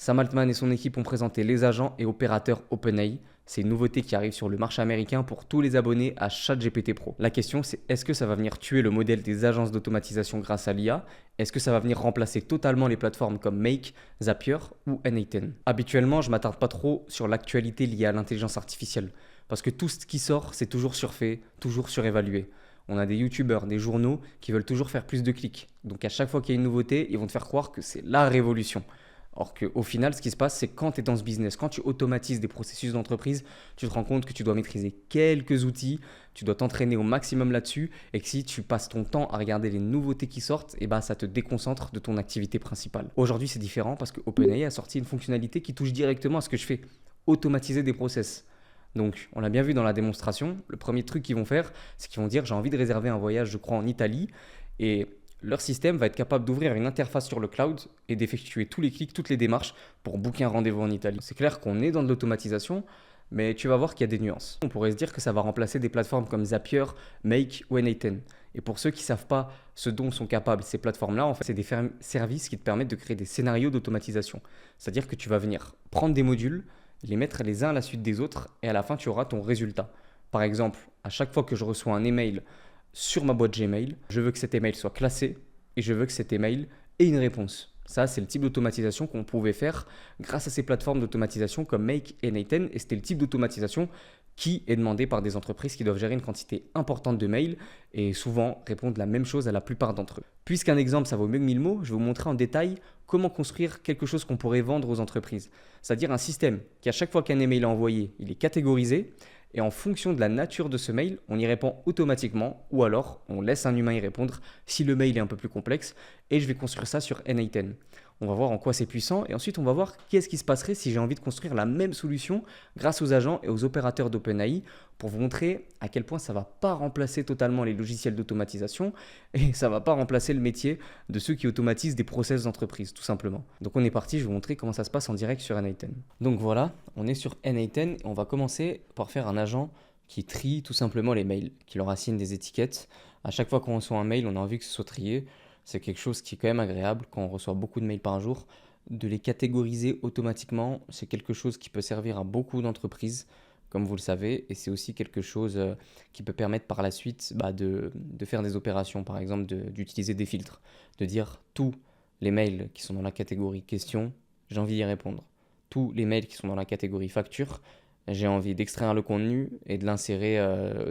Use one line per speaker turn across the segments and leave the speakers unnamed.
Sam Altman et son équipe ont présenté les agents et opérateurs OpenAI. C'est une nouveauté qui arrive sur le marché américain pour tous les abonnés à ChatGPT Pro. La question c'est est-ce que ça va venir tuer le modèle des agences d'automatisation grâce à l'IA? Est-ce que ça va venir remplacer totalement les plateformes comme Make, Zapier ou N8N? Habituellement, je ne m'attarde pas trop sur l'actualité liée à l'intelligence artificielle parce que tout ce qui sort, c'est toujours surfait, toujours surévalué. On a des youtubeurs, des journaux qui veulent toujours faire plus de clics. Donc à chaque fois qu'il y a une nouveauté, ils vont te faire croire que c'est la révolution. Or qu'au final, ce qui se passe, c'est quand tu es dans ce business, quand tu automatises des processus d'entreprise, tu te rends compte que tu dois maîtriser quelques outils, tu dois t'entraîner au maximum là-dessus, et que si tu passes ton temps à regarder les nouveautés qui sortent, et ben ça te déconcentre de ton activité principale. Aujourd'hui, c'est différent parce que OpenAI a sorti une fonctionnalité qui touche directement à ce que je fais, automatiser des process. Donc, on l'a bien vu dans la démonstration, le premier truc qu'ils vont faire, c'est qu'ils vont dire j'ai envie de réserver un voyage, je crois, en Italie, et leur système va être capable d'ouvrir une interface sur le cloud et d'effectuer tous les clics, toutes les démarches pour booker un rendez-vous en Italie. C'est clair qu'on est dans de l'automatisation, mais tu vas voir qu'il y a des nuances. On pourrait se dire que ça va remplacer des plateformes comme Zapier, Make ou N8N. Et pour ceux qui ne savent pas ce dont sont capables ces plateformes-là, en fait, c'est des services qui te permettent de créer des scénarios d'automatisation. C'est-à-dire que tu vas venir prendre des modules, les mettre les uns à la suite des autres, et à la fin, tu auras ton résultat. Par exemple, à chaque fois que je reçois un email sur ma boîte Gmail, je veux que cet email soit classé et je veux que cet email ait une réponse. Ça, c'est le type d'automatisation qu'on pouvait faire grâce à ces plateformes d'automatisation comme Make et N8N. Et c'était le type d'automatisation qui est demandé par des entreprises qui doivent gérer une quantité importante de mails et souvent répondent la même chose à la plupart d'entre eux. Puisqu'un exemple, ça vaut mieux que 1000 mots, je vais vous montrer en détail comment construire quelque chose qu'on pourrait vendre aux entreprises. C'est-à-dire un système qui, à chaque fois qu'un email est envoyé, il est catégorisé. Et en fonction de la nature de ce mail, on y répond automatiquement ou alors on laisse un humain y répondre si le mail est un peu plus complexe. Et je vais construire ça sur N8N. On va voir en quoi c'est puissant et ensuite on va voir qu'est-ce qui se passerait si j'ai envie de construire la même solution grâce aux agents et aux opérateurs d'OpenAI pour vous montrer à quel point ça ne va pas remplacer totalement les logiciels d'automatisation et ça ne va pas remplacer le métier de ceux qui automatisent des process d'entreprise tout simplement. Donc on est parti, je vais vous montrer comment ça se passe en direct sur N8N. Donc voilà, on est sur N8N et on va commencer par faire un agent qui trie tout simplement les mails, qui leur assigne des étiquettes. À chaque fois qu'on reçoit un mail, on a envie que ce soit trié. C'est quelque chose qui est quand même agréable quand on reçoit beaucoup de mails par jour. De les catégoriser automatiquement, c'est quelque chose qui peut servir à beaucoup d'entreprises, comme vous le savez. Et c'est aussi quelque chose qui peut permettre par la suite de faire des opérations, par exemple d'utiliser des filtres. De dire tous les mails qui sont dans la catégorie question, j'ai envie d'y répondre. Tous les mails qui sont dans la catégorie facture, j'ai envie d'extraire le contenu et de l'insérer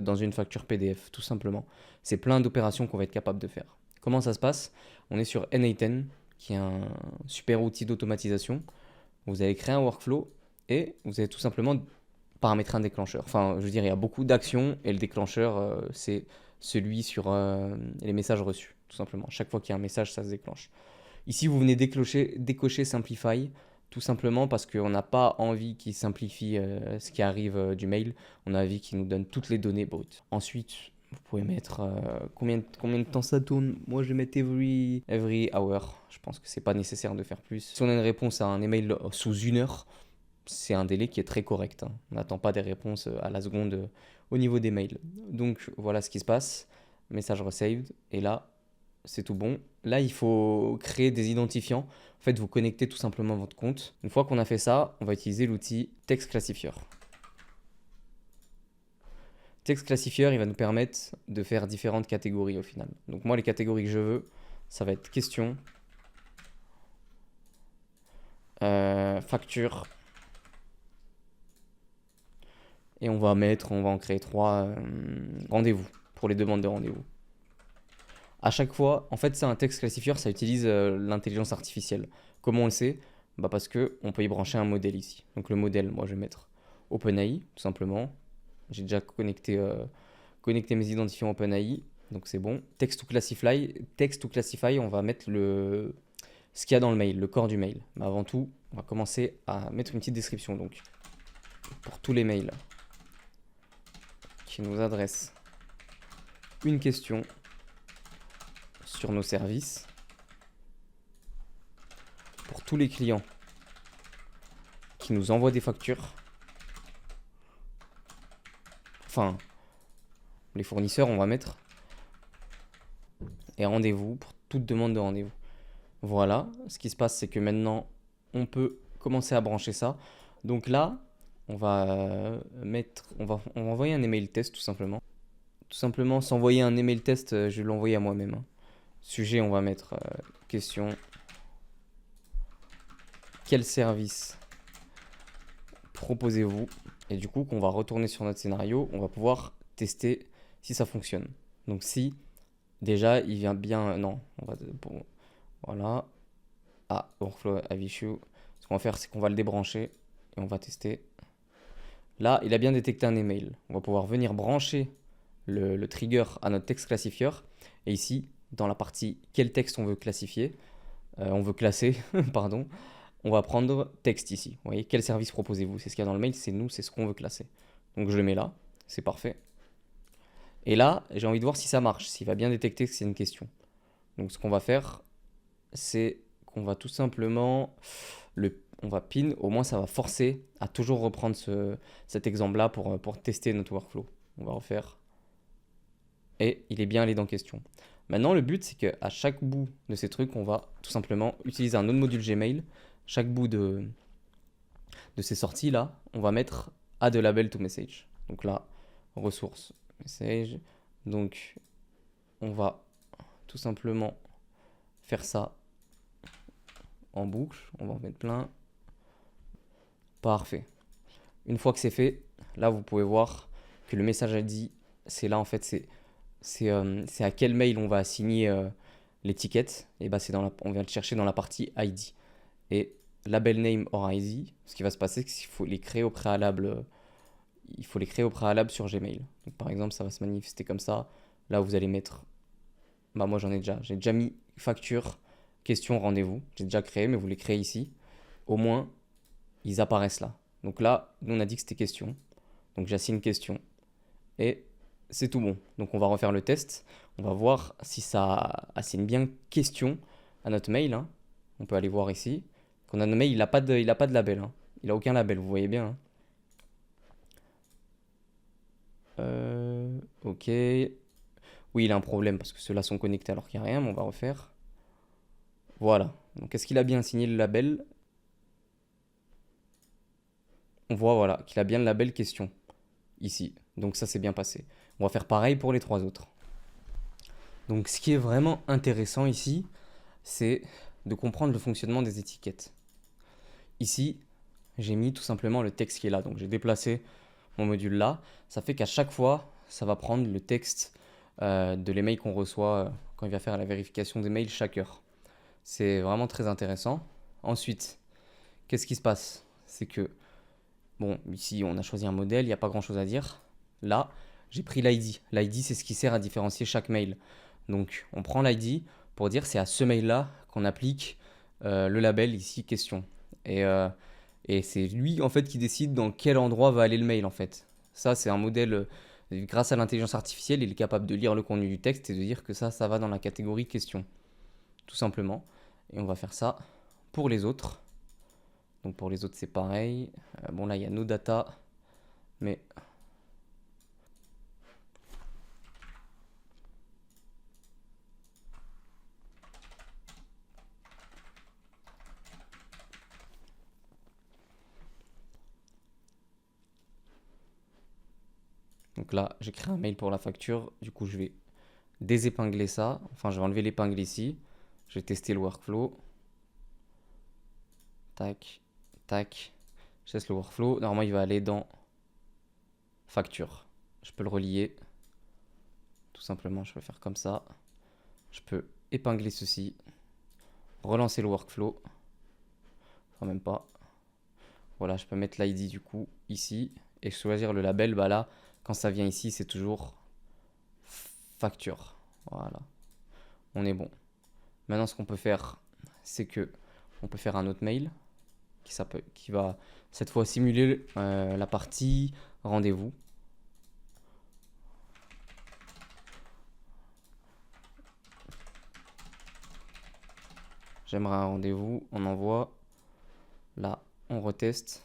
dans une facture PDF, tout simplement. C'est plein d'opérations qu'on va être capable de faire. Comment ça se passe? On est sur N8N, qui est un super outil d'automatisation. Vous allez créer un workflow et vous allez tout simplement paramétrer un déclencheur. Enfin, je veux dire, il y a beaucoup d'actions et le déclencheur, c'est celui sur les messages reçus, tout simplement. Chaque fois qu'il y a un message, ça se déclenche. Ici, vous venez décocher Simplify, tout simplement parce qu'on n'a pas envie qu'il simplifie ce qui arrive du mail. On a envie qu'il nous donne toutes les données brutes. Ensuite, vous pouvez mettre combien de temps ça tourne. Moi, je vais mettre every hour. Je pense que c'est pas nécessaire de faire plus. Si on a une réponse à un email sous 1 heure, c'est un délai qui est très correct. On n'attend pas des réponses à la seconde au niveau des mails. Donc, voilà ce qui se passe. Message received. Et là, c'est tout bon. Là, il faut créer des identifiants. En fait, vous connectez tout simplement à votre compte. Une fois qu'on a fait ça, on va utiliser l'outil Text Classifier. Text Classifier, il va nous permettre de faire différentes catégories au final. Donc moi, les catégories que je veux, ça va être question, facture, et on va en créer 3 rendez-vous pour les demandes de rendez-vous. À chaque fois, en fait, c'est un Text Classifier, ça utilise l'intelligence artificielle. Comment on le sait? Parce qu'on peut y brancher un modèle ici. Donc le modèle, moi, je vais mettre OpenAI, tout simplement. J'ai déjà connecté mes identifiants OpenAI, donc c'est bon. Text to Classify, on va mettre ce qu'il y a dans le mail, le corps du mail. Mais avant tout, on va commencer à mettre une petite description. Donc, pour tous les mails qui nous adressent une question sur nos services, pour tous les clients qui nous envoient des factures, enfin, les fournisseurs, on va mettre, et rendez-vous pour toute demande de rendez-vous. Voilà, ce qui se passe, c'est que maintenant, on peut commencer à brancher ça. Donc là, on va on va envoyer un email test tout simplement. Tout simplement, s'envoyer un email test, je vais l'envoyer à moi-même, hein. Sujet, on va mettre question. Quel service proposez-vous? Et du coup, qu'on va retourner sur notre scénario, on va pouvoir tester si ça fonctionne. Donc si déjà il vient bien, non, on va bon, voilà. Ah, Workflow have issue. Ce qu'on va faire, c'est qu'on va le débrancher et on va tester. Là, il a bien détecté un email. On va pouvoir venir brancher le trigger à notre texte classifieur. Et ici, dans la partie quel texte on veut classifier, on veut classer, pardon, on va prendre texte ici. Vous voyez, quel service proposez-vous? C'est ce qu'il y a dans le mail, c'est nous, c'est ce qu'on veut classer. Donc je le mets là, c'est parfait. Et là, j'ai envie de voir si ça marche, s'il va bien détecter que c'est une question. Donc ce qu'on va faire, c'est qu'on va tout simplement on va pin, au moins ça va forcer à toujours reprendre cet exemple-là pour tester notre workflow. On va refaire. Et il est bien allé dans question. Maintenant, le but, c'est qu'à chaque bout de ces trucs, on va tout simplement utiliser un autre module Gmail. Chaque bout de ces sorties-là, on va mettre add a label to message. Donc là, ressources, message. Donc, on va tout simplement faire ça en boucle. On va en mettre plein. Parfait. Une fois que c'est fait, là, vous pouvez voir que le message ID, c'est là, en fait, c'est à quel mail on va assigner l'étiquette. Et bah, on vient le chercher dans la partie ID. Et label name or ID, ce qui va se passer, c'est qu'il faut les créer au préalable. Il faut les créer au préalable sur Gmail. Donc, par exemple, ça va se manifester comme ça. Là, vous allez mettre. Bah, moi, j'ai déjà mis facture, question, rendez-vous. J'ai déjà créé, mais vous les créez ici. Au moins, ils apparaissent là. Donc là, nous, on a dit que c'était question. Donc, j'assigne question. Et c'est tout bon. Donc, on va refaire le test. On va voir si ça assigne bien question à notre mail, hein. On peut aller voir ici. Qu'on a nommé, il n'a pas de label, hein. Il n'a aucun label, vous voyez bien, hein. Ok. Oui, il a un problème parce que ceux-là sont connectés alors qu'il n'y a rien, mais on va refaire. Voilà. Donc, est-ce qu'il a bien signé le label? On voit, voilà, qu'il a bien le label question ici. Donc, ça, c'est bien passé. On va faire pareil pour les trois autres. Donc, ce qui est vraiment intéressant ici, c'est de comprendre le fonctionnement des étiquettes. Ici, j'ai mis tout simplement le texte qui est là. Donc, j'ai déplacé mon module là. Ça fait qu'à chaque fois, ça va prendre le texte de l'email qu'on reçoit quand il va faire la vérification des mails chaque heure. C'est vraiment très intéressant. Ensuite, qu'est-ce qui se passe? C'est que, bon, ici, on a choisi un modèle, il n'y a pas grand-chose à dire. Là, j'ai pris l'ID. L'ID, c'est ce qui sert à différencier chaque mail. Donc, on prend l'ID pour dire c'est à ce mail-là qu'on applique le label ici question. Et c'est lui, en fait, qui décide dans quel endroit va aller le mail, en fait. Ça, c'est un modèle, grâce à l'intelligence artificielle, il est capable de lire le contenu du texte et de dire que ça va dans la catégorie question. Tout simplement. Et on va faire ça pour les autres. Donc pour les autres, c'est pareil. Bon, là, il y a nos data. Mais donc là, j'ai créé un mail pour la facture. Du coup, je vais désépingler ça. Enfin, je vais enlever l'épingle ici. Je vais tester le workflow. Tac, tac. Je teste le workflow. Normalement, il va aller dans facture. Je peux le relier. Tout simplement, je peux faire comme ça. Je peux épingler ceci. Relancer le workflow. Enfin, même pas. Voilà, je peux mettre l'ID du coup ici. Et choisir le label. Bah là, quand ça vient ici, c'est toujours facture. Voilà. On est bon. Maintenant, ce qu'on peut faire, c'est que on peut faire un autre mail qui va cette fois simuler la partie rendez-vous. J'aimerais un rendez-vous, on envoie. Là, on reteste.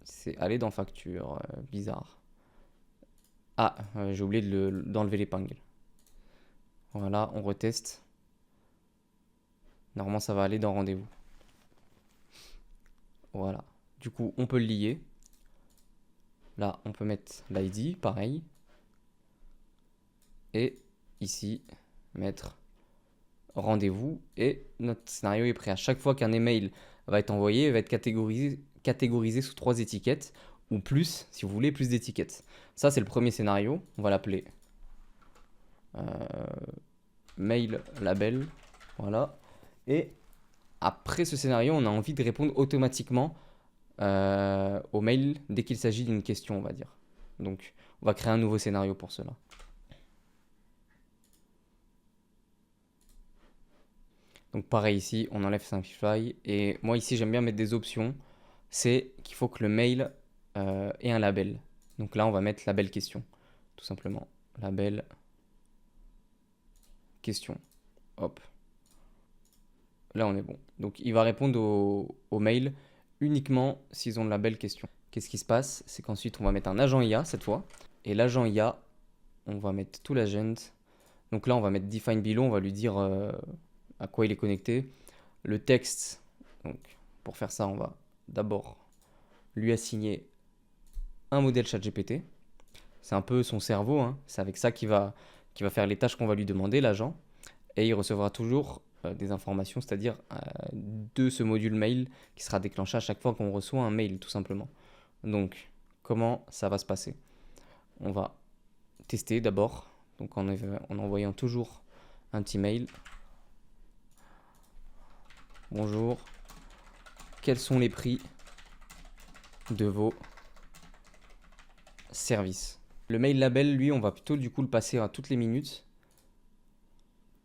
C'est aller dans facture, bizarre. Ah, j'ai oublié d'enlever l'épingle. Voilà, on reteste. Normalement, ça va aller dans rendez-vous. Voilà. Du coup, on peut le lier. Là, on peut mettre l'ID, pareil. Et ici, mettre rendez-vous. Et notre scénario est prêt. À chaque fois qu'un email va être envoyé, il va être catégorisé sous 3 étiquettes. Ou plus, si vous voulez, plus d'étiquettes. Ça, c'est le premier scénario. On va l'appeler mail label. Voilà. Et après ce scénario, on a envie de répondre automatiquement au mail dès qu'il s'agit d'une question, on va dire. Donc, on va créer un nouveau scénario pour cela. Donc, pareil ici, on enlève Simplify. Et moi, ici, j'aime bien mettre des options. C'est qu'il faut que le mail ait un label. Donc là, on va mettre label question, tout simplement. Label question. Hop. Là, on est bon. Donc, il va répondre au mail uniquement s'ils ont le label question. Qu'est-ce qui se passe? C'est qu'ensuite, on va mettre un agent IA cette fois. Et l'agent IA, on va mettre tout l'agent. Donc là, on va mettre define below. On va lui dire à quoi il est connecté. Le texte, donc pour faire ça, on va d'abord lui assigner un modèle ChatGPT. C'est un peu son cerveau. Hein. C'est avec ça qu'il va faire les tâches qu'on va lui demander, l'agent. Et il recevra toujours des informations, c'est-à-dire de ce module mail qui sera déclenché à chaque fois qu'on reçoit un mail, tout simplement. Donc, comment ça va se passer? On va tester d'abord, donc en envoyant toujours un petit mail. Bonjour, quels sont les prix de vos services? Le mail label, lui, on va plutôt du coup le passer à toutes les minutes.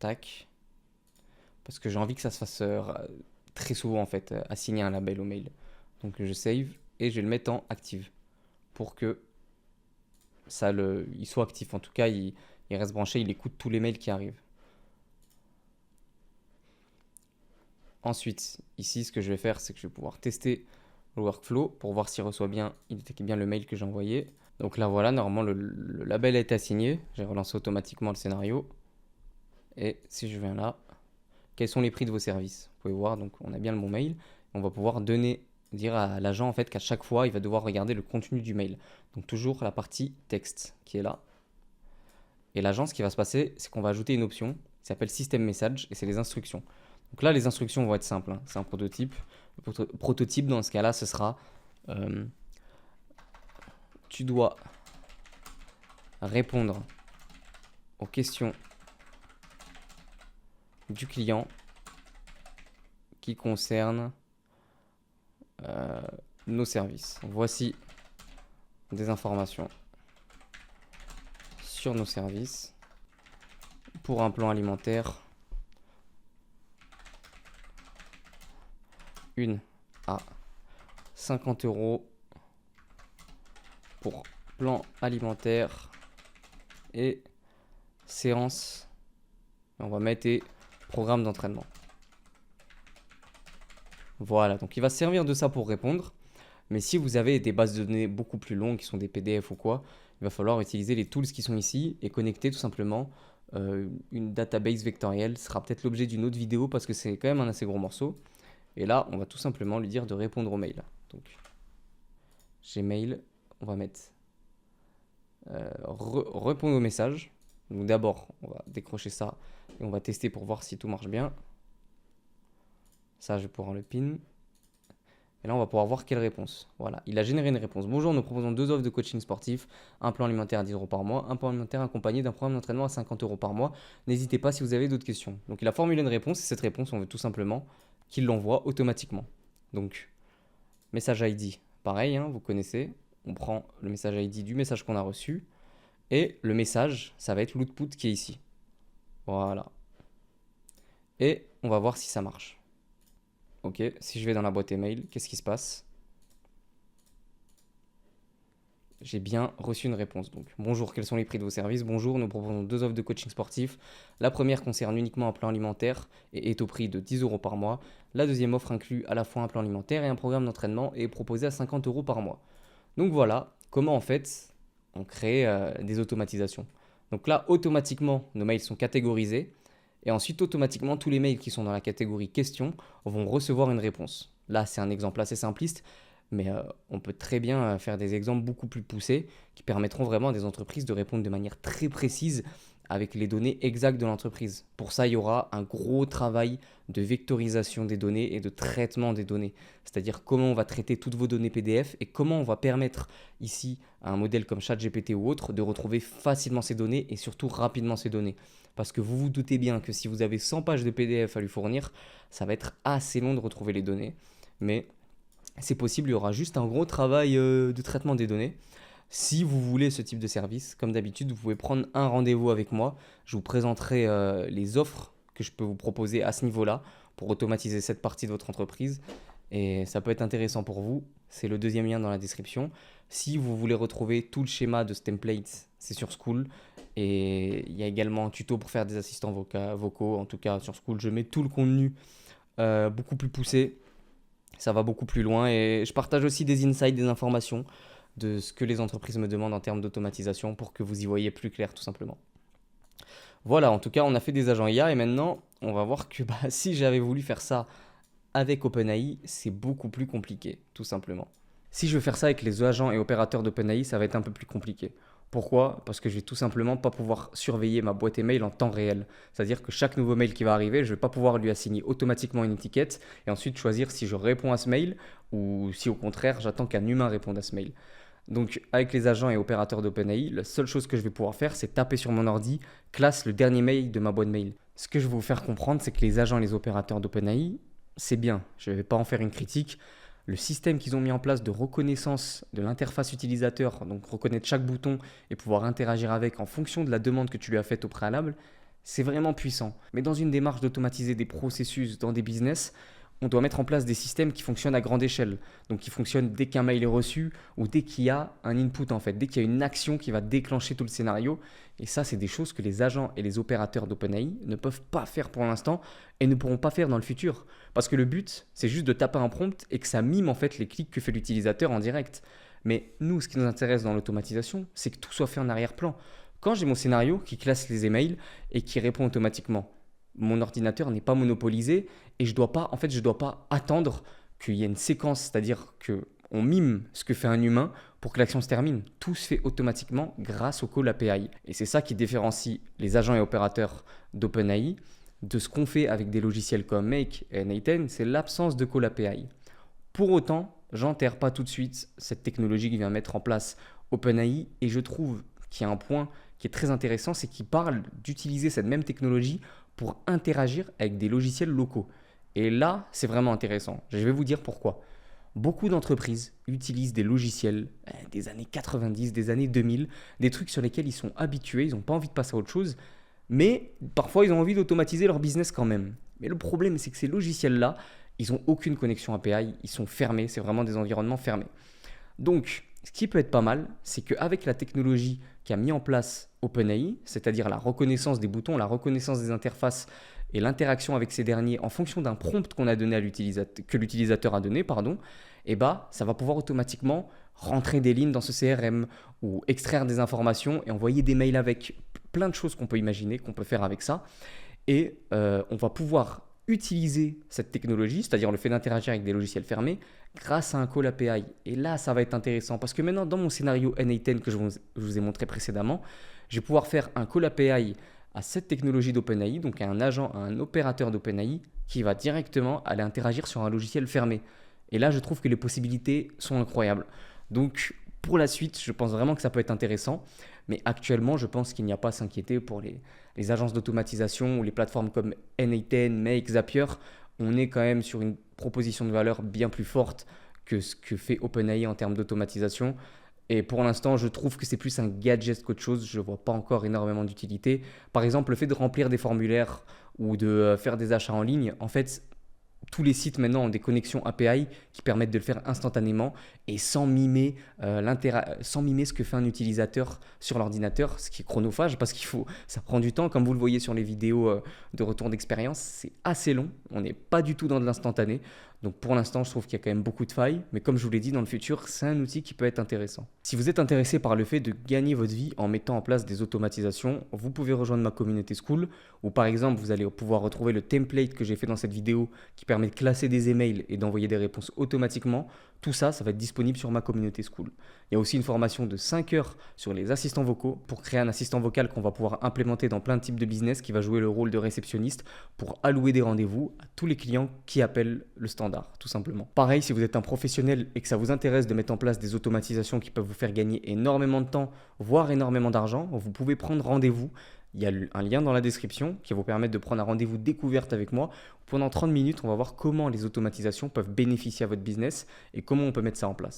Tac. Parce que j'ai envie que ça se fasse très souvent en fait, assigner un label au mail. Donc je save et je vais le mettre en active pour que il soit actif. En tout cas, il reste branché, il écoute tous les mails qui arrivent. Ensuite, ici, ce que je vais faire, c'est que je vais pouvoir tester le workflow pour voir s'il reçoit bien, il détecte bien le mail que j'ai envoyé. Donc là, voilà, normalement, le label a été assigné. J'ai relancé automatiquement le scénario. Et si je viens là, quels sont les prix de vos services? Vous pouvez voir, donc on a bien le bon mail. On va pouvoir dire à l'agent en fait qu'à chaque fois, il va devoir regarder le contenu du mail. Donc toujours la partie texte qui est là. Et l'agent, ce qui va se passer, c'est qu'on va ajouter une option qui s'appelle System Message et c'est les instructions. Donc là, les instructions vont être simples. Hein. C'est un prototype. Le prototype, dans ce cas-là, ce sera tu dois répondre aux questions du client qui concernent nos services. Voici des informations sur nos services pour un plan alimentaire. 1 à 50 € pour plan alimentaire et séance. On va mettre et programme d'entraînement. Voilà, donc il va se servir de ça pour répondre. Mais si vous avez des bases de données beaucoup plus longues, qui sont des PDF ou quoi, il va falloir utiliser les tools qui sont ici et connecter tout simplement une database vectorielle. Ce sera peut-être l'objet d'une autre vidéo parce que c'est quand même un assez gros morceau. Et là, on va tout simplement lui dire de répondre au mail. Donc, Gmail, on va mettre répondre au message. Donc d'abord, on va décrocher ça et on va tester pour voir si tout marche bien. Ça, je vais pouvoir le pin. Et là, on va pouvoir voir quelle réponse. Voilà, il a généré une réponse. Bonjour, nous proposons 2 offres de coaching sportif, un plan alimentaire à 10 € par mois, un plan alimentaire accompagné d'un programme d'entraînement à 50 € par mois. N'hésitez pas si vous avez d'autres questions. Donc, il a formulé une réponse et cette réponse, on veut tout simplement qu'il l'envoie automatiquement. Donc, message ID, pareil, hein, vous connaissez. On prend le message ID du message qu'on a reçu et le message, ça va être l'output qui est ici. Voilà. Et on va voir si ça marche. Ok, si je vais dans la boîte email, qu'est-ce qui se passe? J'ai bien reçu une réponse. Donc, bonjour, quels sont les prix de vos services? Bonjour, nous proposons 2 offres de coaching sportif. La première concerne uniquement un plan alimentaire et est au prix de 10 € par mois. La deuxième offre inclut à la fois un plan alimentaire et un programme d'entraînement et est proposée à 50 € par mois. Donc voilà comment en fait on crée des automatisations. Donc là, automatiquement, nos mails sont catégorisés. Et ensuite, automatiquement, tous les mails qui sont dans la catégorie questions vont recevoir une réponse. Là, c'est un exemple assez simpliste, mais on peut très bien faire des exemples beaucoup plus poussés qui permettront vraiment à des entreprises de répondre de manière très précise avec les données exactes de l'entreprise. Pour ça, il y aura un gros travail de vectorisation des données et de traitement des données. C'est-à-dire comment on va traiter toutes vos données PDF et comment on va permettre ici à un modèle comme ChatGPT ou autre de retrouver facilement ces données et surtout rapidement ces données. Parce que vous vous doutez bien que si vous avez 100 pages de PDF à lui fournir, ça va être assez long de retrouver les données. Mais c'est possible, il y aura juste un gros travail de traitement des données. Si vous voulez ce type de service, comme d'habitude, vous pouvez prendre un rendez-vous avec moi. Je vous présenterai les offres que je peux vous proposer à ce niveau-là pour automatiser cette partie de votre entreprise. Et ça peut être intéressant pour vous. C'est le deuxième lien dans la description. Si vous voulez retrouver tout le schéma de ce template, c'est sur Skool. Et il y a également un tuto pour faire des assistants vocaux. En tout cas, sur Skool, je mets tout le contenu beaucoup plus poussé. Ça va beaucoup plus loin. Et je partage aussi des insights, des informations de ce que les entreprises me demandent en termes d'automatisation pour que vous y voyez plus clair tout simplement. Voilà, en tout cas, on a fait des agents IA et maintenant, on va voir que si j'avais voulu faire ça avec OpenAI, c'est beaucoup plus compliqué, tout simplement. Si je veux faire ça avec les agents et opérateurs d'OpenAI, ça va être un peu plus compliqué. Pourquoi? Parce que je vais tout simplement pas pouvoir surveiller ma boîte email en temps réel. C'est-à-dire que chaque nouveau mail qui va arriver, je ne vais pas pouvoir lui assigner automatiquement une étiquette et ensuite choisir si je réponds à ce mail ou si au contraire j'attends qu'un humain réponde à ce mail. Donc avec les agents et opérateurs d'OpenAI, la seule chose que je vais pouvoir faire, c'est taper sur mon ordi, classe le dernier mail de ma boîte mail. Ce que je vais vous faire comprendre, c'est que les agents et les opérateurs d'OpenAI, c'est bien, je ne vais pas en faire une critique. Le système qu'ils ont mis en place de reconnaissance de l'interface utilisateur, donc reconnaître chaque bouton et pouvoir interagir avec en fonction de la demande que tu lui as faite au préalable, c'est vraiment puissant. Mais dans une démarche d'automatiser des processus dans des business, on doit mettre en place des systèmes qui fonctionnent à grande échelle. Donc qui fonctionnent dès qu'un mail est reçu ou dès qu'il y a un input en fait, dès qu'il y a une action qui va déclencher tout le scénario. Et ça, c'est des choses que les agents et les opérateurs d'OpenAI ne peuvent pas faire pour l'instant et ne pourront pas faire dans le futur. Parce que le but, c'est juste de taper un prompt et que ça mime en fait les clics que fait l'utilisateur en direct. Mais nous, ce qui nous intéresse dans l'automatisation, c'est que tout soit fait en arrière-plan. Quand j'ai mon scénario qui classe les emails et qui répond automatiquement, mon ordinateur n'est pas monopolisé et je dois pas attendre qu'il y ait une séquence, c'est-à-dire qu'on mime ce que fait un humain pour que l'action se termine. Tout se fait automatiquement grâce au call API. Et c'est ça qui différencie les agents et opérateurs d'OpenAI de ce qu'on fait avec des logiciels comme Make et N8N, c'est l'absence de call API. Pour autant, j'enterre pas tout de suite cette technologie qui vient mettre en place OpenAI et je trouve qu'il y a un point qui est très intéressant, c'est qu'il parle d'utiliser cette même technologie pour interagir avec des logiciels locaux. Et là, c'est vraiment intéressant. Je vais vous dire pourquoi. Beaucoup d'entreprises utilisent des logiciels des années 90, des années 2000, des trucs sur lesquels ils sont habitués, ils n'ont pas envie de passer à autre chose, mais parfois ils ont envie d'automatiser leur business quand même. Mais le problème, c'est que ces logiciels-là, ils n'ont aucune connexion API, ils sont fermés, c'est vraiment des environnements fermés. Donc, ce qui peut être pas mal, c'est qu'avec la technologie qu'a mis en place OpenAI, c'est-à-dire la reconnaissance des boutons, la reconnaissance des interfaces et l'interaction avec ces derniers en fonction d'un prompt qu'on a donné à que l'utilisateur a donné, ça va pouvoir automatiquement rentrer des lignes dans ce CRM ou extraire des informations et envoyer des mails avec plein de choses qu'on peut imaginer, qu'on peut faire avec ça. Et on va pouvoir utiliser cette technologie, c'est-à-dire le fait d'interagir avec des logiciels fermés, grâce à un call API. Et là, ça va être intéressant parce que maintenant, dans mon scénario N8N que je vous ai montré précédemment, je vais pouvoir faire un call API à cette technologie d'OpenAI, donc à un agent, à un opérateur d'OpenAI qui va directement aller interagir sur un logiciel fermé. Et là, je trouve que les possibilités sont incroyables. Donc, pour la suite, je pense vraiment que ça peut être intéressant. Mais actuellement, je pense qu'il n'y a pas à s'inquiéter pour les agences d'automatisation ou les plateformes comme N8N, Make, Zapier. On est quand même sur une proposition de valeur bien plus forte que ce que fait OpenAI en termes d'automatisation. Et pour l'instant, je trouve que c'est plus un gadget qu'autre chose. Je ne vois pas encore énormément d'utilité. Par exemple, le fait de remplir des formulaires ou de faire des achats en ligne, en fait, tous les sites maintenant ont des connexions API qui permettent de le faire instantanément et sans mimer ce que fait un utilisateur sur l'ordinateur, ce qui est chronophage parce ça prend du temps. Comme vous le voyez sur les vidéos de retour d'expérience, c'est assez long. On n'est pas du tout dans de l'instantané. Donc pour l'instant, je trouve qu'il y a quand même beaucoup de failles, mais comme je vous l'ai dit, dans le futur, c'est un outil qui peut être intéressant. Si vous êtes intéressé par le fait de gagner votre vie en mettant en place des automatisations, vous pouvez rejoindre ma communauté Skool, où par exemple, vous allez pouvoir retrouver le template que j'ai fait dans cette vidéo qui permet de classer des emails et d'envoyer des réponses automatiquement. Tout ça, ça va être disponible sur ma communauté Skool. Il y a aussi une formation de 5 heures sur les assistants vocaux pour créer un assistant vocal qu'on va pouvoir implémenter dans plein de types de business qui va jouer le rôle de réceptionniste pour allouer des rendez-vous à tous les clients qui appellent le standard, tout simplement. Pareil, si vous êtes un professionnel et que ça vous intéresse de mettre en place des automatisations qui peuvent vous faire gagner énormément de temps, voire énormément d'argent, vous pouvez prendre rendez-vous. Il y a un lien dans la description qui va vous permettre de prendre un rendez-vous découverte avec moi. Pendant 30 minutes, on va voir comment les automatisations peuvent bénéficier à votre business et comment on peut mettre ça en place.